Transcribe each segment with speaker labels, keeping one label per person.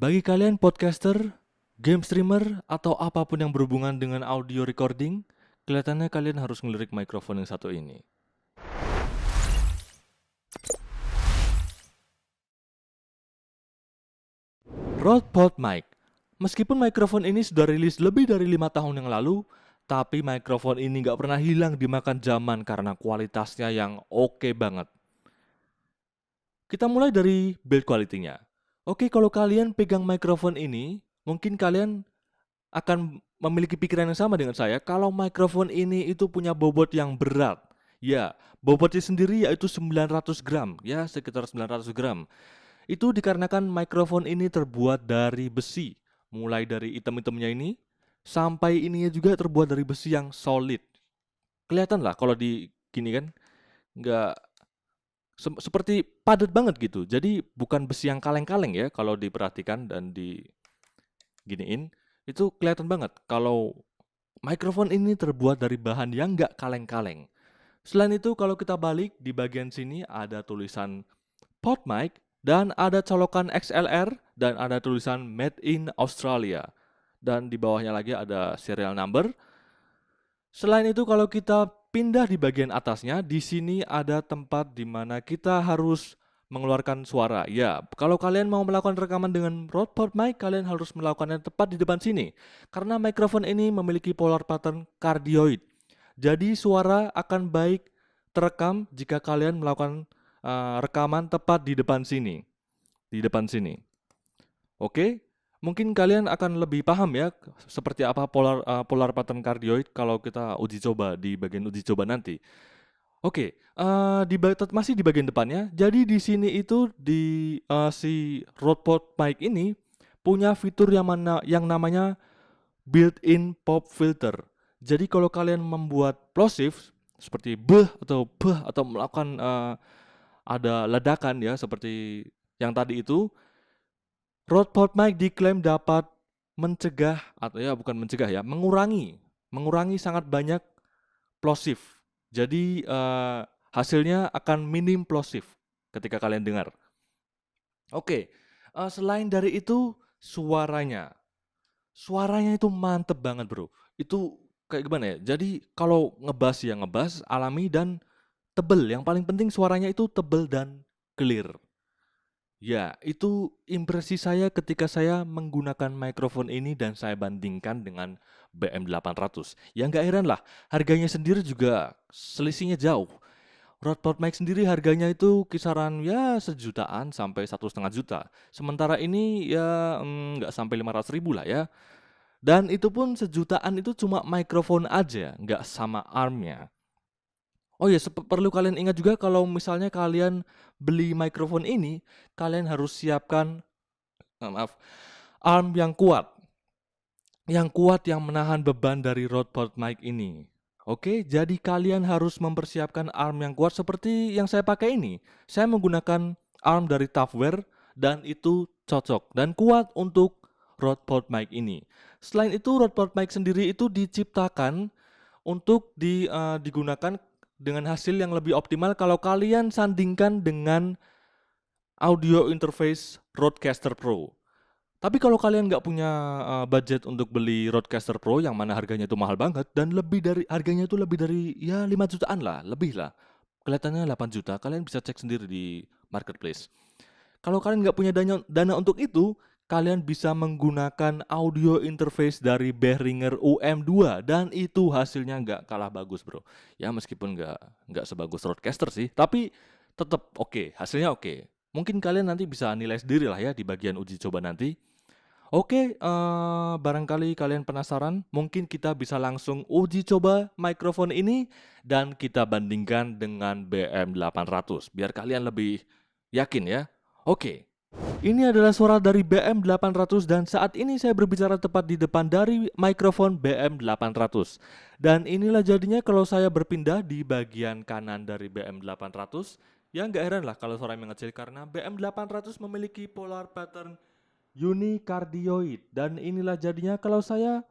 Speaker 1: Bagi kalian podcaster, game streamer, atau apapun yang berhubungan dengan audio recording, kelihatannya kalian harus ngelirik mikrofon yang satu ini. Rode PodMic. Meskipun mikrofon ini sudah rilis lebih dari 5 tahun yang lalu, tapi mikrofon ini nggak pernah hilang dimakan zaman karena kualitasnya yang oke banget. Kita mulai dari build quality-nya. Oke, kalau kalian pegang mikrofon ini, mungkin kalian akan memiliki pikiran yang sama dengan saya kalau mikrofon ini itu punya bobot yang berat. Ya, bobotnya sendiri yaitu 900 gram, ya sekitar 900 gram. Itu dikarenakan mikrofon ini terbuat dari besi, mulai dari item-itemnya ini sampai ininya juga terbuat dari besi yang solid. Kelihatan lah kalau di gini kan, nggak seperti padat banget gitu. Jadi bukan besi yang kaleng-kaleng ya kalau diperhatikan dan di giniin, itu kelihatan banget kalau mikrofon ini terbuat dari bahan yang nggak kaleng-kaleng. Selain itu, kalau kita balik di bagian sini ada tulisan PodMic dan ada colokan XLR dan ada tulisan Made in Australia. Dan di bawahnya lagi ada serial number. Selain itu, kalau kita pindah di bagian atasnya, di sini ada tempat di mana kita harus mengeluarkan suara. Ya, kalau kalian mau melakukan rekaman dengan Rode PodMic, kalian harus melakukannya tepat di depan sini. Karena mikrofon ini memiliki polar pattern cardioid. Jadi suara akan baik terekam jika kalian melakukan rekaman tepat di depan sini. Di depan sini. Oke, mungkin kalian akan lebih paham ya seperti apa polar pattern cardioid kalau kita uji coba di bagian uji coba nanti. Oke, masih di bagian depannya. Jadi di sini itu si Rode PodMic ini punya fitur yang namanya built-in pop filter. Jadi kalau kalian membuat plosive seperti beh atau melakukan ada ledakan ya seperti yang tadi itu, Rode PodMic diklaim dapat mencegah atau ya bukan mencegah ya, mengurangi sangat banyak plosive. Jadi hasilnya akan minim plosive ketika kalian dengar. Oke, selain dari itu suaranya. Suaranya itu mantep banget bro. Itu kayak gimana ya? Jadi kalau ngebas ya ngebas alami dan tebel. Yang paling penting suaranya itu tebel dan clear. Ya, itu impresi saya ketika saya menggunakan mikrofon ini dan saya bandingkan dengan BM800. Ya nggak heran lah, harganya sendiri juga selisihnya jauh. Rode PodMic sendiri harganya itu kisaran ya sejutaan sampai 1,5 juta. Sementara ini ya nggak sampai 500 ribu lah ya. Dan itu pun sejutaan itu cuma mikrofon aja, nggak sama armnya. Oh ya, perlu kalian ingat juga kalau misalnya kalian beli mikrofon ini, kalian harus siapkan, maaf, arm yang menahan beban dari Rode PodMic ini. Oke, jadi kalian harus mempersiapkan arm yang kuat seperti yang saya pakai ini. Saya menggunakan arm dari Tafware dan itu cocok dan kuat untuk Rode PodMic ini. Selain itu, Rode PodMic sendiri itu diciptakan untuk digunakan dengan hasil yang lebih optimal kalau kalian sandingkan dengan audio interface Rodecaster Pro. Tapi kalau kalian nggak punya budget untuk beli Rodecaster Pro yang mana harganya itu mahal banget dan harganya itu lebih dari ya 5 jutaan lah, lebih lah. Kelihatannya 8 juta, kalian bisa cek sendiri di marketplace. Kalau kalian nggak punya dana untuk itu, kalian bisa menggunakan audio interface dari Behringer UM2 dan itu hasilnya nggak kalah bagus bro. Ya meskipun nggak sebagus Rodecaster sih, tapi tetap oke, hasilnya oke. Mungkin kalian nanti bisa nilai sendiri lah ya di bagian uji coba nanti. Oke, barangkali kalian penasaran, mungkin kita bisa langsung uji coba mikrofon ini dan kita bandingkan dengan BM800 biar kalian lebih yakin ya. Oke, ini adalah suara dari BM800 dan saat ini saya berbicara tepat di depan dari mikrofon BM800. Dan inilah jadinya kalau saya berpindah di bagian kanan dari BM800, ya nggak heran lah kalau suara mengecil karena BM800 memiliki polar pattern unicardioid. Dan inilah jadinya kalau saya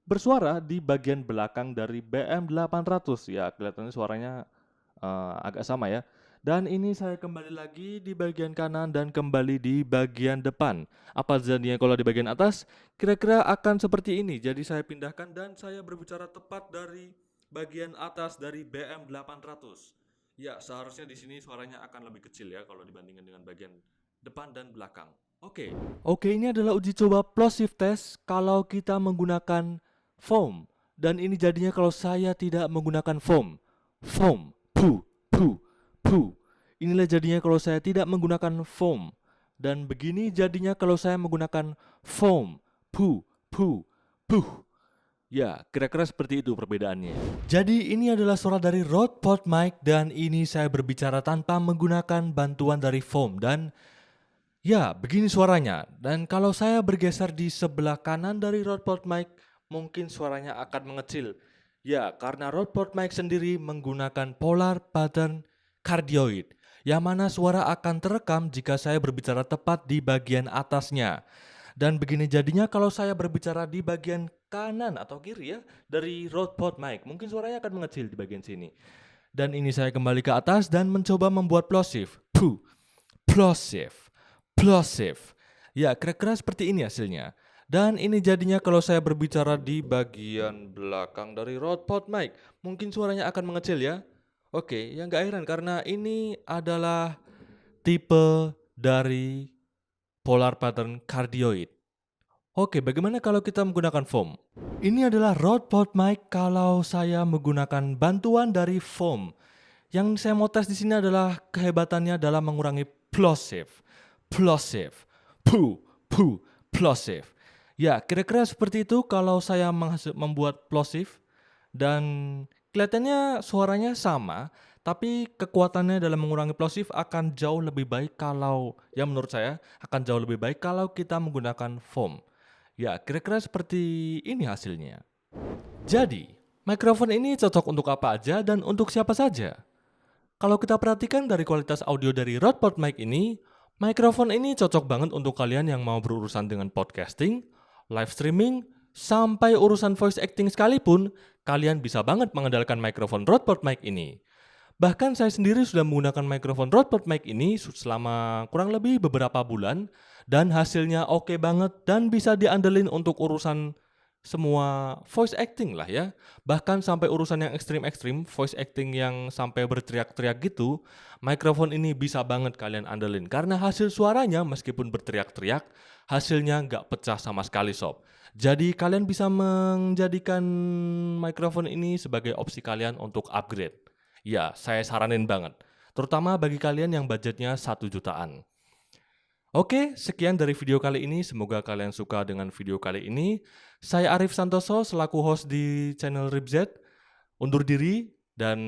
Speaker 1: bersuara di bagian belakang dari BM800. Ya kelihatannya suaranya agak sama ya. Dan ini saya kembali lagi di bagian kanan dan kembali di bagian depan. Apa jadinya kalau di bagian atas? Kira-kira akan seperti ini. Jadi saya pindahkan dan saya berbicara tepat dari bagian atas dari BM800. Ya, seharusnya di sini suaranya akan lebih kecil ya kalau dibandingkan dengan bagian depan dan belakang. Oke, ini adalah uji coba plosive test kalau kita menggunakan foam. Dan ini jadinya kalau saya tidak menggunakan foam. Foam, puh, puh. Puh. Inilah jadinya kalau saya tidak menggunakan foam. Dan begini jadinya kalau saya menggunakan foam. Puh, puh, puh. Ya, kira-kira seperti itu perbedaannya. Jadi ini adalah suara dari Rode PodMic dan ini saya berbicara tanpa menggunakan bantuan dari foam. Dan ya, begini suaranya. Dan kalau saya bergeser di sebelah kanan dari Rode PodMic, mungkin suaranya akan mengecil. Ya, karena Rode PodMic sendiri menggunakan polar pattern cardioid, yang mana suara akan terekam jika saya berbicara tepat di bagian atasnya. Dan begini jadinya kalau saya berbicara di bagian kanan atau kiri ya, dari Rode PodMic, mungkin suaranya akan mengecil di bagian sini. Dan ini saya kembali ke atas dan mencoba membuat plosive. Puh, plosive, plosive. Ya, kira-kira seperti ini hasilnya. Dan ini jadinya kalau saya berbicara di bagian belakang dari Rode PodMic, mungkin suaranya akan mengecil ya. Oke, ya nggak heran karena ini adalah tipe dari polar pattern cardioid. Oke, bagaimana kalau kita menggunakan foam? Ini adalah Rode PodMic kalau saya menggunakan bantuan dari foam. Yang saya mau tes di sini adalah kehebatannya dalam mengurangi plosive, plosive, puh, puh, plosive. Ya, kira-kira seperti itu kalau saya membuat plosive. Dan kelihatannya suaranya sama, tapi kekuatannya dalam mengurangi plosive akan jauh lebih baik kalau, ya menurut saya, akan jauh lebih baik kalau kita menggunakan foam. Ya, kira-kira seperti ini hasilnya. Jadi, mikrofon ini cocok untuk apa aja dan untuk siapa saja? Kalau kita perhatikan dari kualitas audio dari Rode PodMic ini, mikrofon ini cocok banget untuk kalian yang mau berurusan dengan podcasting, live streaming, sampai urusan voice acting sekalipun, kalian bisa banget mengandalkan mikrofon Rode PodMic ini. Bahkan saya sendiri sudah menggunakan mikrofon Rode PodMic ini selama kurang lebih beberapa bulan, dan hasilnya oke banget dan bisa diandelin untuk urusan semua voice acting lah ya. Bahkan sampai urusan yang ekstrim-ekstrim, voice acting yang sampai berteriak-teriak gitu, mikrofon ini bisa banget kalian andelin. Karena hasil suaranya meskipun berteriak-teriak, hasilnya nggak pecah sama sekali sob. Jadi kalian bisa menjadikan mikrofon ini sebagai opsi kalian untuk upgrade. Ya, saya saranin banget. Terutama bagi kalian yang budgetnya 1 jutaan. Oke, sekian dari video kali ini. Semoga kalian suka dengan video kali ini. Saya Arif Santoso selaku host di channel Ripz. Undur diri, dan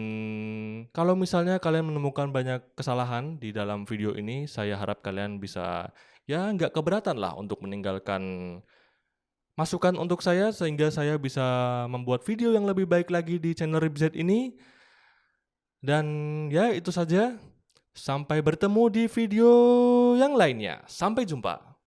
Speaker 1: kalau misalnya kalian menemukan banyak kesalahan di dalam video ini, saya harap kalian bisa ya nggak keberatan lah untuk meninggalkan masukan untuk saya sehingga saya bisa membuat video yang lebih baik lagi di channel Ripz ini. Dan ya itu saja. Sampai bertemu di video yang lainnya. Sampai jumpa.